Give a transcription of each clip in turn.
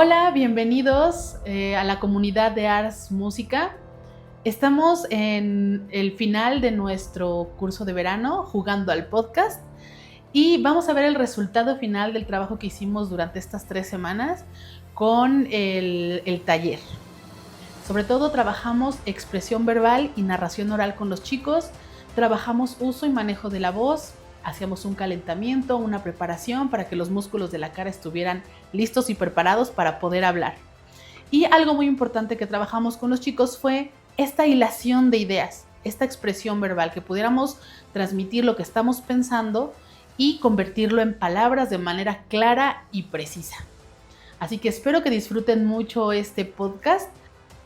Hola, bienvenidos a la comunidad de Ars Música. Estamos en el final de nuestro curso de verano, jugando al podcast, y vamos a ver el resultado final del trabajo que hicimos durante estas 3 semanas con el taller. Sobre todo trabajamos expresión verbal y narración oral con los chicos, trabajamos uso y manejo de la voz, hacíamos un calentamiento, una preparación para que los músculos de la cara estuvieran listos y preparados para poder hablar. Y algo muy importante que trabajamos con los chicos fue esta hilación de ideas, esta expresión verbal, que pudiéramos transmitir lo que estamos pensando y convertirlo en palabras de manera clara y precisa. Así que espero que disfruten mucho este podcast.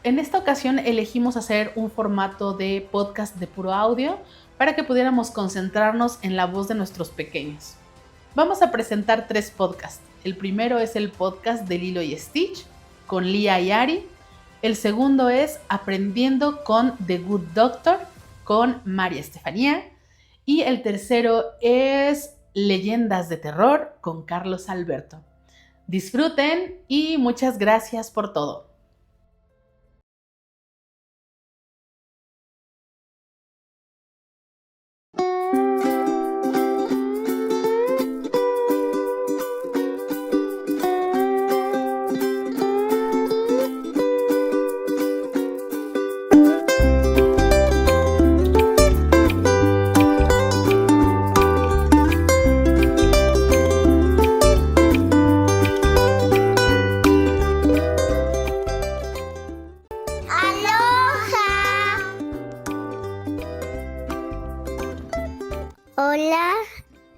En esta ocasión elegimos hacer un formato de podcast de puro audio para que pudiéramos concentrarnos en la voz de nuestros pequeños. Vamos a presentar 3 podcasts. El primero es el podcast de Lilo y Stitch con Lía y Ari. El segundo es Aprendiendo con The Good Doctor con María Estefanía. Y el tercero es Leyendas de Terror con Carlos Alberto. Disfruten y muchas gracias por todo.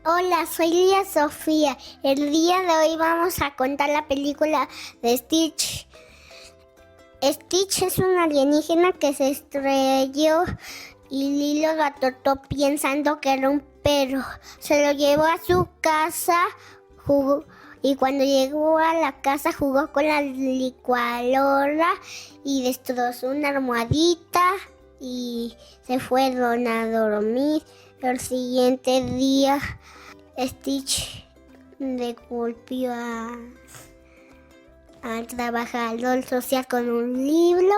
Hola, soy Lía Sofía. El día de hoy vamos a contar la película de Stitch. Stitch es un alienígena que se estrelló y Lilo lo atortó pensando que era un perro. Se lo llevó a su casa, jugó, y cuando llegó a la casa jugó con la licuadora y destrozó una almohadita y se fueron a dormir. El siguiente día Stitch le golpeó al trabajador social con un libro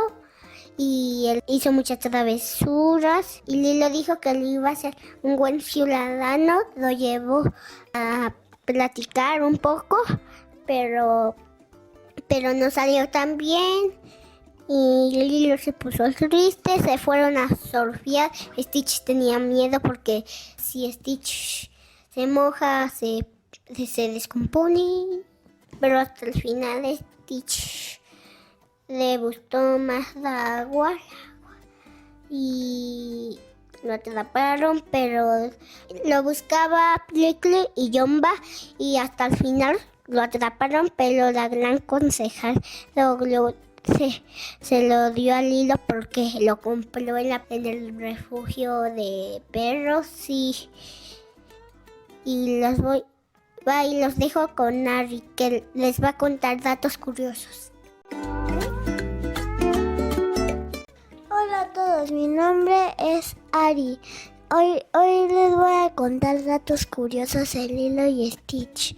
y él hizo muchas travesuras y Lilo dijo que le iba a ser un buen ciudadano. Lo llevó a platicar un poco, pero no salió tan bien. Y Lilo se puso triste, se fueron a surfear. Stitch tenía miedo porque si Stitch se moja, se descompone. Pero hasta el final Stitch le gustó más la agua y lo atraparon, pero lo buscaba Plickly y Jumba y hasta el final lo atraparon, pero la gran concejal se lo dio a Lilo porque lo compró en el refugio de perros y los dejo con Ari, que les va a contar datos curiosos. Hola a todos, mi nombre es Ari. Hoy les voy a contar datos curiosos de Lilo y Stitch.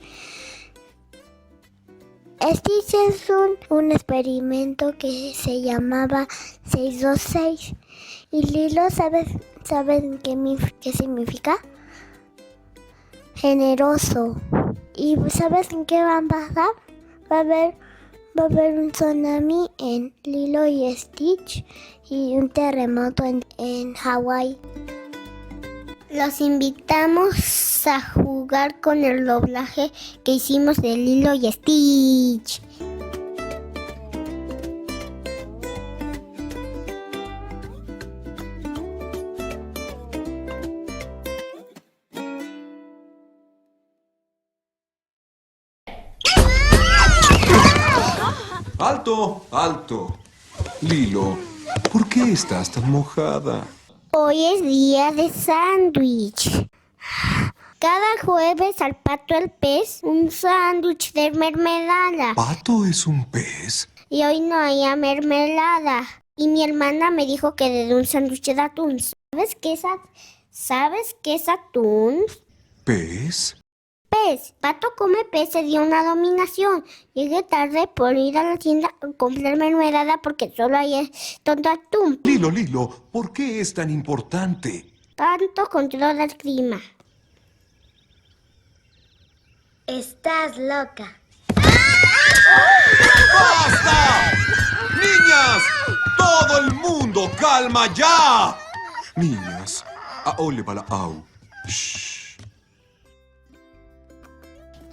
Stitch es un experimento que se llamaba 626. Y Lilo, ¿saben qué significa? Generoso. ¿Y sabes en qué van a pasar? Va a haber un tsunami en Lilo y Stitch y un terremoto en Hawái. Los invitamos a jugar con el doblaje que hicimos de Lilo y Stitch. ¡Alto! ¡Alto! Lilo, ¿por qué estás tan mojada? Hoy es día de sándwich. Cada jueves al Pato el pez un sándwich de mermelada. ¿Pato es un pez? Y hoy no había mermelada. Y mi hermana me dijo que de un sándwich de atún. ¿Sabes qué es atún? ¿Pez? pez. Pato come pez, se dio una dominación. Llegué tarde por ir a la tienda a comprarme mermelada porque solo hay tonto atún. Lilo, ¿por qué es tan importante? Tanto controla el clima. Estás loca. ¡Basta! ¡Niñas! ¡Todo el mundo! ¡Calma ya! Niñas, ole para au. Shh.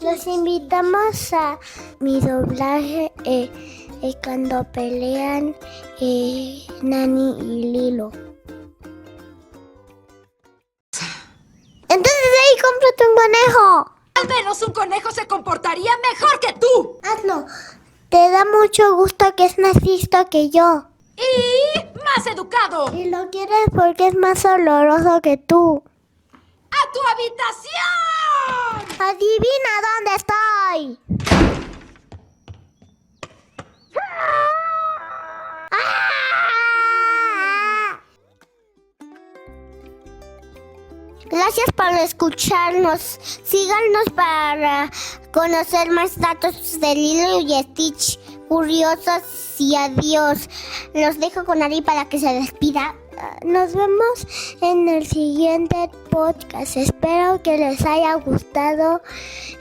Los invitamos a mi doblaje cuando pelean Nani y Lilo. Entonces ahí cómprate un conejo. Al menos un conejo se comportaría mejor que tú. Hazlo. Te da mucho gusto que es más listo que yo. Y más educado. Y lo quieres porque es más oloroso que tú. ¡A tu habitación! Adivina dónde estoy. ¡Ah! Gracias por escucharnos. Síganos para conocer más datos de Lilo y Stitch. Curiosos y adiós. Los dejo con Ari para que se despida. Nos vemos en el siguiente podcast. Espero que les haya gustado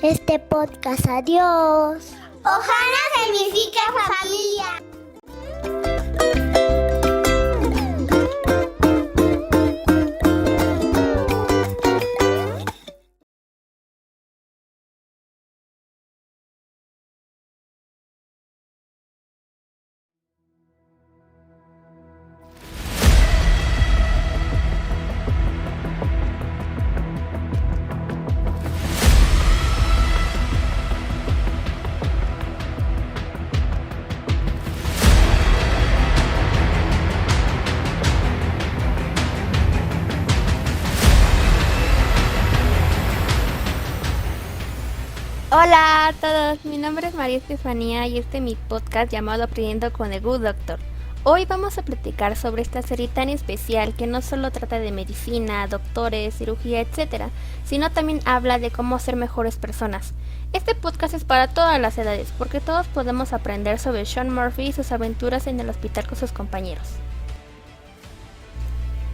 este podcast. Adiós. Ohana significa familia. Hola a todos, mi nombre es María Estefanía y este es mi podcast llamado Aprendiendo con el Good Doctor. Hoy vamos a platicar sobre esta serie tan especial que no solo trata de medicina, doctores, cirugía, etc., sino también habla de cómo ser mejores personas. Este podcast es para todas las edades porque todos podemos aprender sobre Sean Murphy y sus aventuras en el hospital con sus compañeros.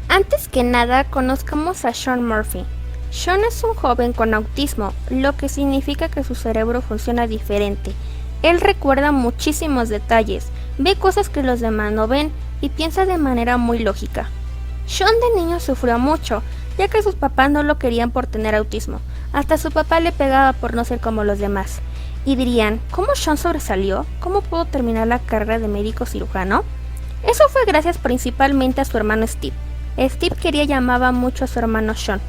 Antes que nada, conozcamos a Sean Murphy. Sean es un joven con autismo, lo que significa que su cerebro funciona diferente. Él recuerda muchísimos detalles, ve cosas que los demás no ven y piensa de manera muy lógica. Sean de niño sufrió mucho, ya que sus papás no lo querían por tener autismo. Hasta su papá le pegaba por no ser como los demás. Y dirían, ¿cómo Sean sobresalió? ¿Cómo pudo terminar la carrera de médico cirujano? Eso fue gracias principalmente a su hermano Steve. Steve quería y amaba mucho a su hermano Sean.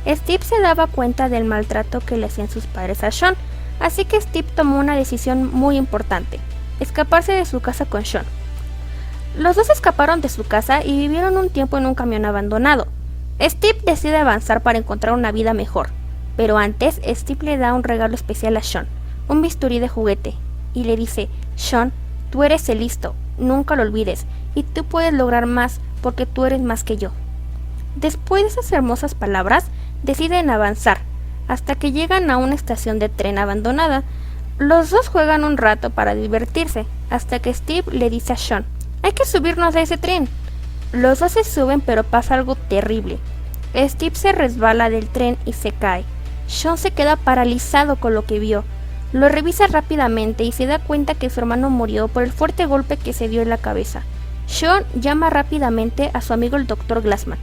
Steve se daba cuenta del maltrato que le hacían sus padres a Sean, así que Steve tomó una decisión muy importante, escaparse de su casa con Sean. Los dos escaparon de su casa y vivieron un tiempo en un camión abandonado. Steve decide avanzar para encontrar una vida mejor, pero antes Steve le da un regalo especial a Sean, un bisturí de juguete, y le dice, Sean, tú eres el listo, nunca lo olvides, y tú puedes lograr más porque tú eres más que yo. Después de esas hermosas palabras, deciden avanzar, hasta que llegan a una estación de tren abandonada. Los dos juegan un rato para divertirse, hasta que Steve le dice a Sean, hay que subirnos a ese tren. Los dos se suben, pero pasa algo terrible. Steve se resbala del tren y se cae. Sean se queda paralizado con lo que vio. Lo revisa rápidamente y se da cuenta que su hermano murió por el fuerte golpe que se dio en la cabeza. Sean llama rápidamente a su amigo el Dr. Glassman.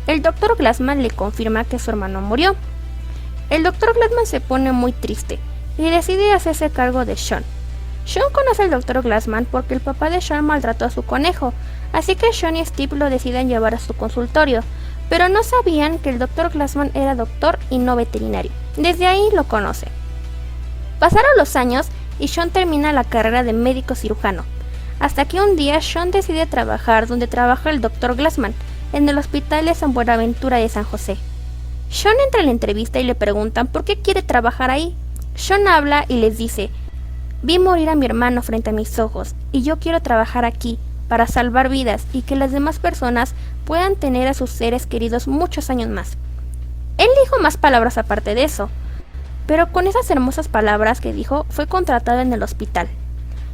El Dr. Glassman le confirma que su hermano murió. El Dr. Glassman se pone muy triste y decide hacerse cargo de Sean. Sean conoce al Dr. Glassman porque el papá de Sean maltrató a su conejo, así que Sean y Steve lo deciden llevar a su consultorio, pero no sabían que el Dr. Glassman era doctor y no veterinario. Desde ahí lo conoce. Pasaron los años y Sean termina la carrera de médico cirujano, hasta que un día Sean decide trabajar donde trabaja el Dr. Glassman, en el hospital de San Buenaventura de San José. Sean entra en la entrevista y le preguntan por qué quiere trabajar ahí. Sean habla y les dice, vi morir a mi hermano frente a mis ojos y yo quiero trabajar aquí para salvar vidas y que las demás personas puedan tener a sus seres queridos muchos años más. Él dijo más palabras aparte de eso. pero con esas hermosas palabras que dijo fue contratado en el hospital.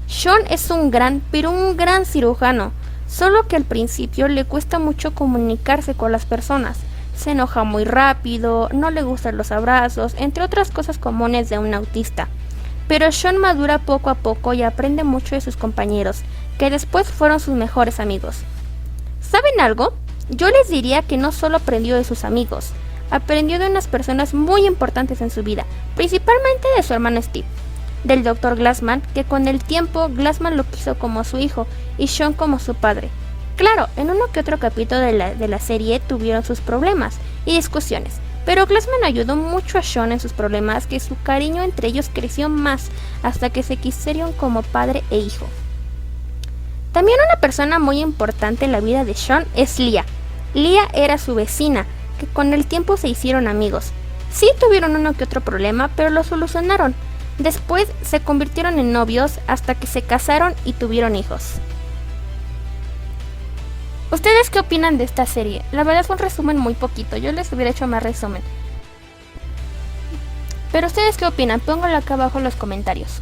Sean es un gran, pero un gran cirujano, solo que al principio le cuesta mucho comunicarse con las personas. Se enoja muy rápido, no le gustan los abrazos, entre otras cosas comunes de un autista. Pero Sean madura poco a poco y aprende mucho de sus compañeros, que después fueron sus mejores amigos. ¿Saben algo? Yo les diría que no solo aprendió de sus amigos, aprendió de unas personas muy importantes en su vida, principalmente de su hermano Steve, del Dr. Glassman, que con el tiempo Glassman lo quiso como su hijo y Sean como su padre. Claro, en uno que otro capítulo de la serie tuvieron sus problemas y discusiones, pero Glassman ayudó mucho a Sean en sus problemas, que su cariño entre ellos creció más hasta que se quisieron como padre e hijo. También una persona muy importante en la vida de Sean es Leah. Leah era su vecina, que con el tiempo se hicieron amigos. Sí tuvieron uno que otro problema, pero lo solucionaron. Después se convirtieron en novios hasta que se casaron y tuvieron hijos. ¿Ustedes qué opinan de esta serie? La verdad fue un resumen muy poquito, yo les hubiera hecho más resumen. Pero ¿ustedes qué opinan? Pónganlo acá abajo en los comentarios.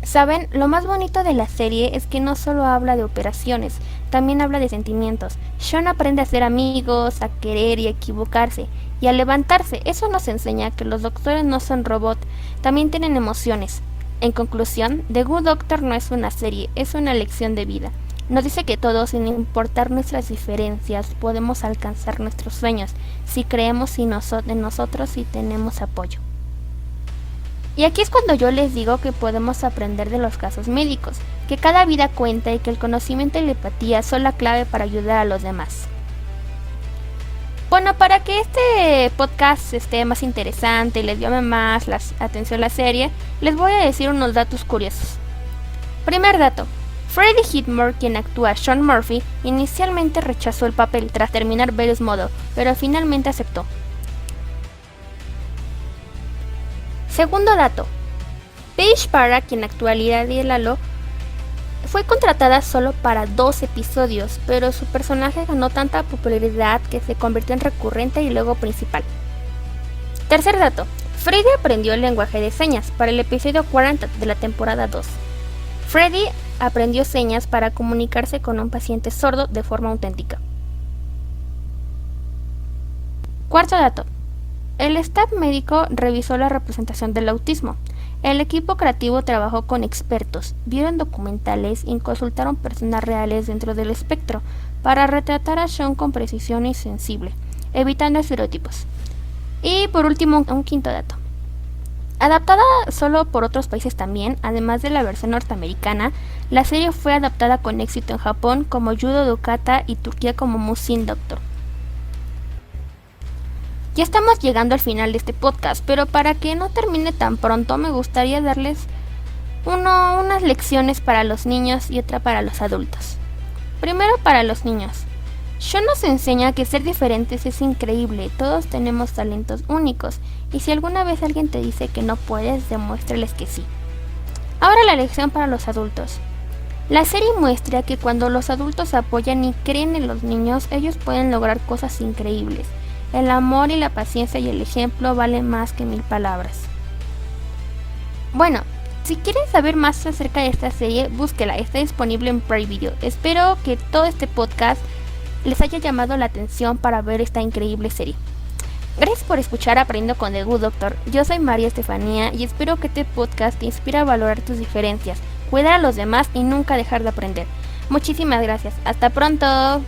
¿Saben? Lo más bonito de la serie es que no solo habla de operaciones, también habla de sentimientos. Sean aprende a ser amigos, a querer y a equivocarse, y a levantarse. Eso nos enseña que los doctores no son robots, también tienen emociones. En conclusión, The Good Doctor no es una serie, es una lección de vida. Nos dice que todos, sin importar nuestras diferencias, podemos alcanzar nuestros sueños si creemos en nosotros y tenemos apoyo. Y aquí es cuando yo les digo que podemos aprender de los casos médicos, que cada vida cuenta y que el conocimiento y la empatía son la clave para ayudar a los demás. Bueno, para que este podcast esté más interesante y les llame más la atención a la serie, les voy a decir unos datos curiosos. Primer dato. Freddie Highmore, quien actúa a Sean Murphy, inicialmente rechazó el papel tras terminar Various Modo, pero finalmente aceptó. Segundo dato. Paige Parra, quien actúa a Lyra Lalo, fue contratada solo para 2 episodios, pero su personaje ganó tanta popularidad que se convirtió en recurrente y luego principal. Tercer dato. Freddie aprendió el lenguaje de señas para el episodio 40 de la temporada 2. Freddie aprendió señas para comunicarse con un paciente sordo de forma auténtica. Cuarto dato. El staff médico revisó la representación del autismo. El equipo creativo trabajó con expertos, vieron documentales y consultaron personas reales dentro del espectro para retratar a Sean con precisión y sensible, evitando estereotipos. Y por último, un quinto dato. Adaptada solo por otros países también, además de la versión norteamericana, la serie fue adaptada con éxito en Japón como Judo Dokata y Turquía como Musin Doctor. Ya estamos llegando al final de este podcast, pero para que no termine tan pronto me gustaría darles unas lecciones para los niños y otra para los adultos. Primero para los niños. Sean nos enseña que ser diferentes es increíble, todos tenemos talentos únicos, y si alguna vez alguien te dice que no puedes, demuéstrales que sí. Ahora la lección para los adultos. La serie muestra que cuando los adultos apoyan y creen en los niños, ellos pueden lograr cosas increíbles. El amor y la paciencia y el ejemplo valen más que 1000 palabras. Bueno, si quieren saber más acerca de esta serie, búsquela, está disponible en Prime Video. Espero que todo este podcast les haya llamado la atención para ver esta increíble serie. Gracias por escuchar Aprendiendo con The Good Doctor. Yo soy María Estefanía y espero que este podcast te inspire a valorar tus diferencias, cuidar a los demás y nunca dejar de aprender. Muchísimas gracias. Hasta pronto.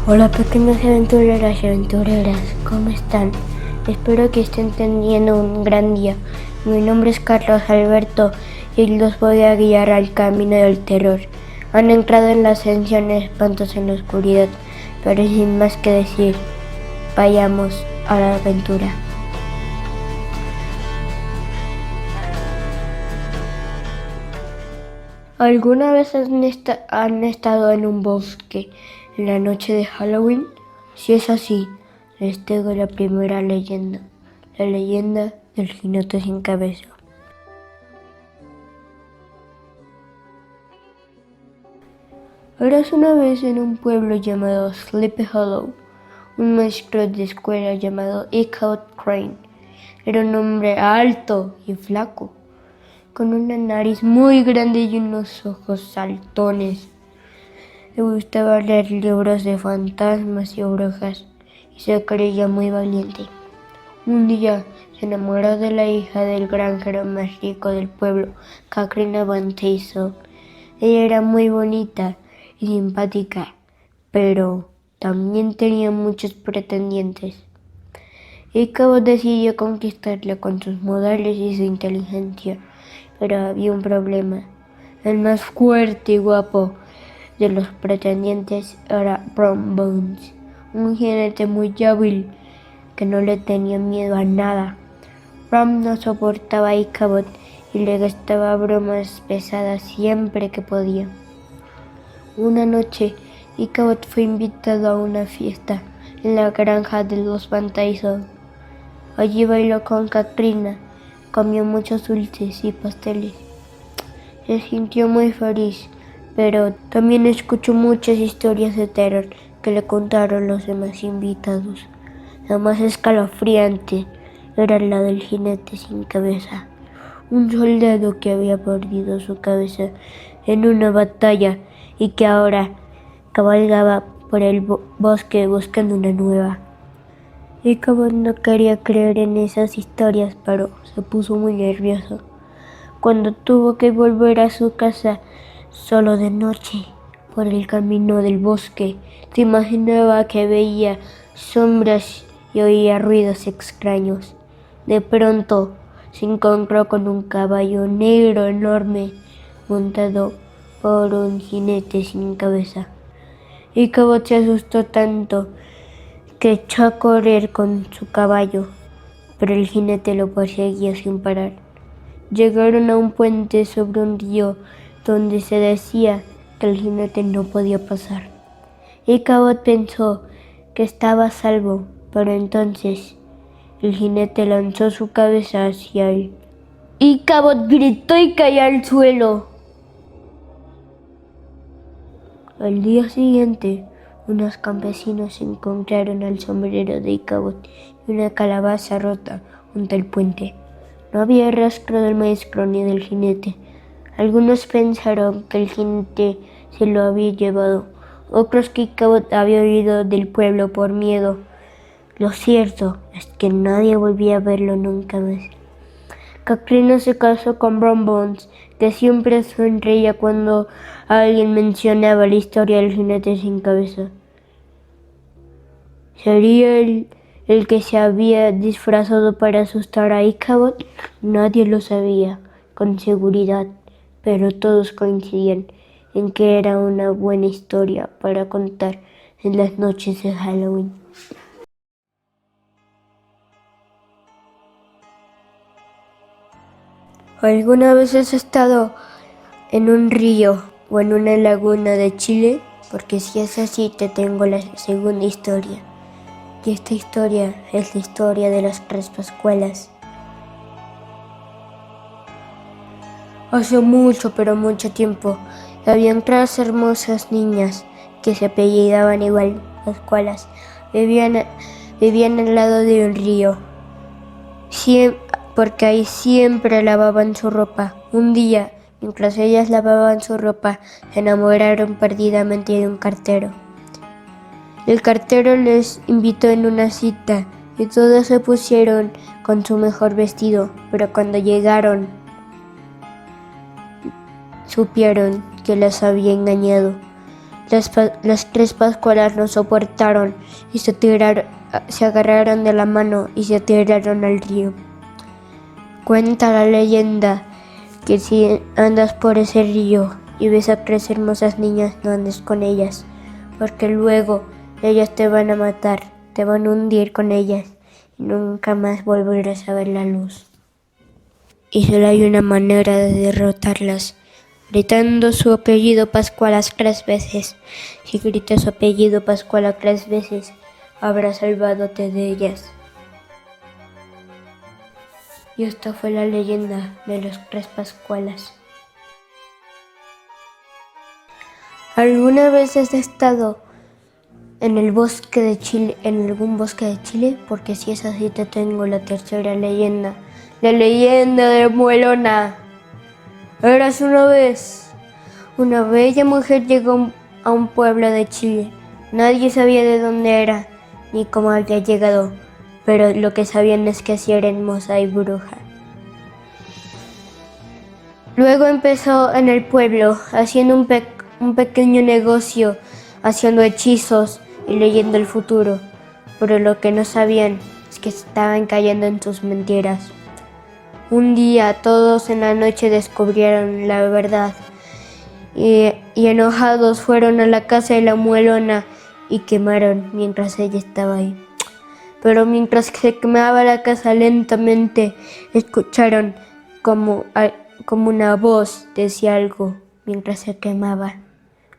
Hola pequeños aventureras y aventureras, ¿cómo están? Espero que estén teniendo un gran día. Mi nombre es Carlos Alberto y los voy a guiar al camino del terror. Han entrado en la ascensión espantos en la oscuridad, pero sin más que decir, vayamos a la aventura. ¿Alguna vez han estado en un bosque en la noche de Halloween? Si es así, les tengo la primera leyenda, la leyenda del jinete sin cabeza. Érase una vez en un pueblo llamado Sleepy Hollow, un maestro de escuela llamado Ichabod Crane. Era un hombre alto y flaco, con una nariz muy grande y unos ojos saltones. Le gustaba leer libros de fantasmas y brujas y se creía muy valiente. Un día se enamoró de la hija del granjero más rico del pueblo, Katrina Van Tassel. Ella era muy bonita y simpática, pero también tenía muchos pretendientes. Ichabod decidió conquistarla con sus modales y su inteligencia, pero había un problema. El más fuerte y guapo de los pretendientes era Brom Bones, un jinete muy hábil que no le tenía miedo a nada. Brom no soportaba a Ichabod y le gastaba bromas pesadas siempre que podía. Una noche, Ichabod fue invitado a una fiesta en la granja de los Van Tassel. Allí bailó con Katrina, comió muchos dulces y pasteles. Se sintió muy feliz, pero también escuchó muchas historias de terror que le contaron los demás invitados. La más escalofriante era la del jinete sin cabeza, un soldado que había perdido su cabeza en una batalla y que ahora cabalgaba por el bosque buscando una nueva. Ichabod no quería creer en esas historias, pero se puso muy nervioso cuando tuvo que volver a su casa solo de noche por el camino del bosque. Se imaginaba que veía sombras y oía ruidos extraños. De pronto se encontró con un caballo negro enorme montado por un jinete sin cabeza. Ichabod se asustó tanto que echó a correr con su caballo, pero el jinete lo perseguía sin parar. Llegaron a un puente sobre un río donde se decía que el jinete no podía pasar. Ichabod pensó que estaba a salvo, pero entonces el jinete lanzó su cabeza hacia él. Ichabod gritó y cayó al suelo. Al día siguiente, unos campesinos encontraron el sombrero de Ichabod y una calabaza rota junto al puente. No había rastro del maestro ni del jinete. Algunos pensaron que el jinete se lo había llevado, otros que Ichabod había huido del pueblo por miedo. Lo cierto es que nadie volvía a verlo nunca más. Katrina se casó con Brom Bones, que siempre sonreía cuando alguien mencionaba la historia del jinete sin cabeza. ¿Sería el que se había disfrazado para asustar a Ichabod? Nadie lo sabía con seguridad, pero todos coincidían en que era una buena historia para contar en las noches de Halloween. ¿Alguna vez has estado en un río o en una laguna de Chile? Porque si es así, te tengo la segunda historia. Y esta historia es la historia de las tres Pascualas. Hace mucho, pero mucho tiempo, habían tres hermosas niñas que se apellidaban igual, Pascualas. Vivían al lado de un río, porque ahí siempre lavaban su ropa. Un día, mientras ellas lavaban su ropa, se enamoraron perdidamente de un cartero. El cartero les invitó en una cita y todos se pusieron con su mejor vestido, pero cuando llegaron, supieron que las había engañado. las tres Pascualas no soportaron y se agarraron de la mano y se tiraron al río. Cuenta la leyenda que si andas por ese río y ves a tres hermosas niñas, no andes con ellas, porque luego ellas te van a matar, te van a hundir con ellas y nunca más volverás a ver la luz. Y solo hay una manera de derrotarlas, gritando su apellido Pascualas 3 veces. Si gritas su apellido Pascuala 3 veces, habrás salvadote de ellas. Y esta fue la leyenda de los tres Pascualas. ¿Alguna vez has estado en el bosque de Chile, en algún bosque de Chile? Porque si es así, te tengo la tercera leyenda. La leyenda de Muelona. Érase una vez. Una bella mujer llegó a un pueblo de Chile. Nadie sabía de dónde era, ni cómo había llegado, pero lo que sabían es que sí era hermosa y bruja. Luego empezó en el pueblo, haciendo un pequeño negocio, haciendo hechizos y leyendo el futuro, pero lo que no sabían es que estaban cayendo en sus mentiras. Un día todos en la noche descubrieron la verdad y enojados fueron a la casa de la Muelona y quemaron mientras ella estaba ahí. Pero mientras se quemaba la casa lentamente, escucharon como una voz decía algo mientras se quemaba: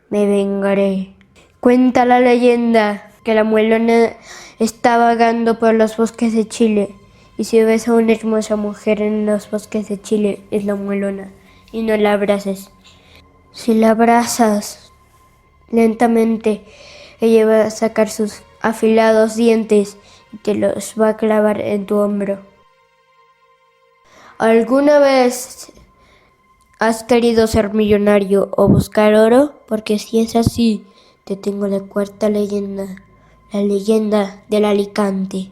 me vengaré. Cuenta la leyenda que la Muelona está vagando por los bosques de Chile, y si ves a una hermosa mujer en los bosques de Chile, es la Muelona, y no la abraces. Si la abrazas lentamente, ella va a sacar sus afilados dientes y te los va a clavar en tu hombro. ¿Alguna vez has querido ser millonario o buscar oro? Porque si es así, te tengo la cuarta leyenda, la leyenda del Alicante.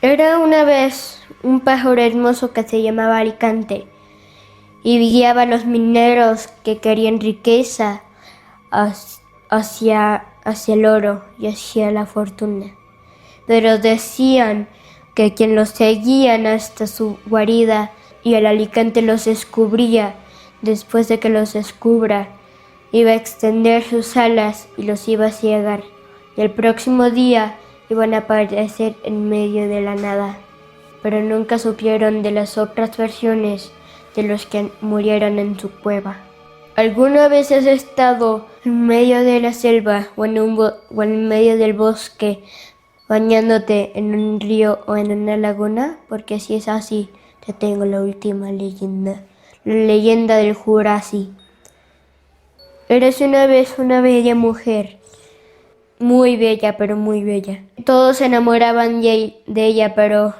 Era una vez un pájaro hermoso que se llamaba Alicante y guiaba a los mineros que querían riqueza hacia el oro y hacia la fortuna. Pero decían que quien los seguían hasta su guarida y el Alicante los descubría, después de que los descubra, iba a extender sus alas y los iba a ciegar. Y el próximo día iban a aparecer en medio de la nada. Pero nunca supieron de las otras versiones de los que murieron en su cueva. ¿Alguna vez has estado en medio de la selva o en medio del bosque bañándote en un río o en una laguna? Porque si es así, te tengo la última leyenda, la leyenda del Jurasí. Eres una vez una bella mujer, muy bella, pero muy bella. Todos se enamoraban de ella, pero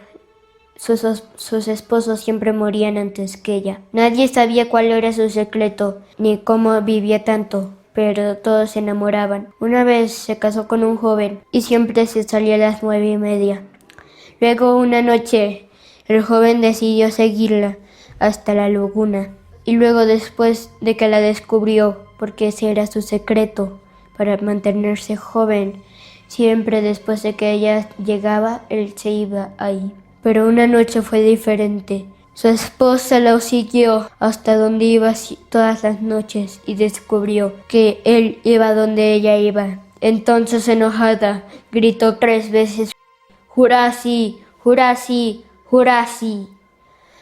sus esposos siempre morían antes que ella. Nadie sabía cuál era su secreto, ni cómo vivía tanto, pero todos se enamoraban. Una vez se casó con un joven y siempre se salía a las 9:30. Luego una noche el joven decidió seguirla hasta la laguna y luego después de que la descubrió, porque ese era su secreto para mantenerse joven, siempre después de que ella llegaba, él se iba ahí. Pero una noche fue diferente. Su esposa la siguió hasta donde iba todas las noches y descubrió que él iba donde ella iba. Entonces, enojada, gritó 3 veces: ¡Jurasí! ¡Jurasí! ¡Jurasí!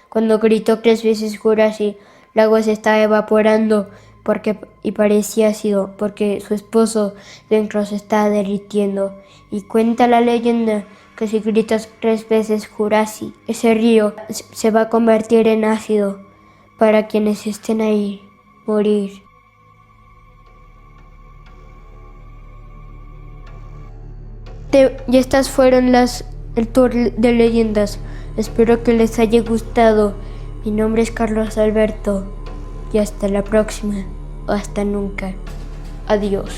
Cuando gritó 3 veces Jurasí, el agua se estaba evaporando y parecía ácido porque su esposo dentro se estaba derritiendo. Y cuenta la leyenda que si gritas 3 veces Jurasí, ese río se va a convertir en ácido para quienes estén ahí morir. Y estas fueron el tour de leyendas. Espero que les haya gustado. Mi nombre es Carlos Alberto y hasta la próxima o hasta nunca. Adiós.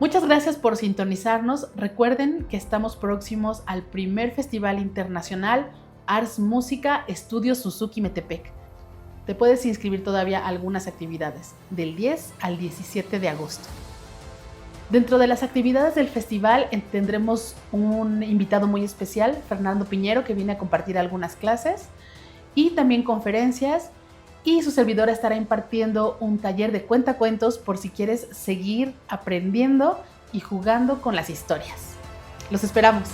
Muchas gracias por sintonizarnos. Recuerden que estamos próximos al primer Festival Internacional Ars Música Estudio Suzuki Metepec. Te puedes inscribir todavía a algunas actividades, del 10 al 17 de agosto. Dentro de las actividades del festival tendremos un invitado muy especial, Fernando Piñero, que viene a compartir algunas clases y también conferencias, y su servidora estará impartiendo un taller de cuentacuentos por si quieres seguir aprendiendo y jugando con las historias. Los esperamos.